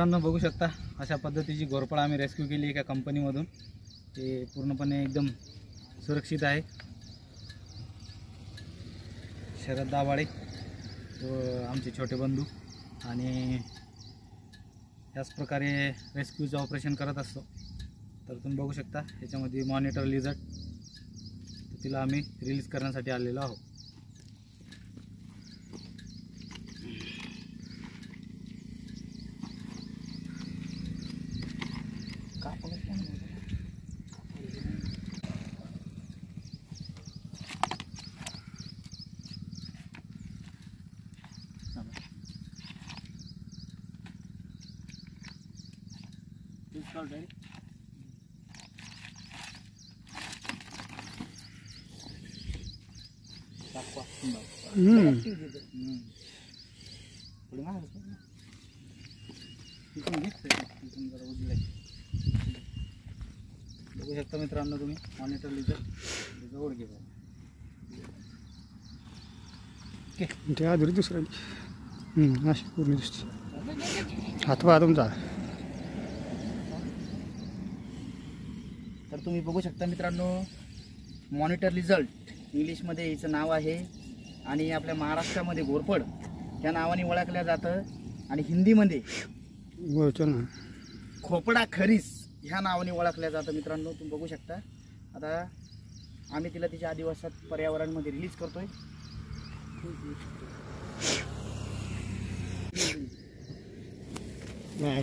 मित्रांनो बघू शकता अशा पद्धतीची घोरपड आम्ही रेस्क्यू केली एका कंपनीमधून। ते पूर्णपणे एकदम सुरक्षित आहे। शरद दाभाडे व आमचे छोटे बंधू आणि याच प्रकारे रेस्क्यूचं ऑपरेशन करत असतो। तर तुम्ही बघू शकता याच्यामध्ये मॉनिटर लिझर्ड, तिला आम्ही रिलीज करण्यासाठी आलेलो आहोत। बघू शकता मित्रांनो तुम्ही मॉनिटर लिझर्ड जवळ घे ते आधुरी दुसऱ्या अशी पूर्ण दिसते हातवा तुमचा। तर तुम्ही बघू शकता मित्रांनो मॉनिटर लिझर्ड इंग्लिशमध्ये हिचं नाव आहे आणि आपल्या महाराष्ट्रामध्ये घोरपड या नावाने ओळखल्या जातं आणि हिंदीमध्ये खोपडा खरीस ह्या नावाने ओळखल्या जातं। मित्रांनो तुम्ही बघू शकता आता आम्ही तिला तिच्या आदिवासात पर्यावरणामध्ये रिलीज करतोय। नाही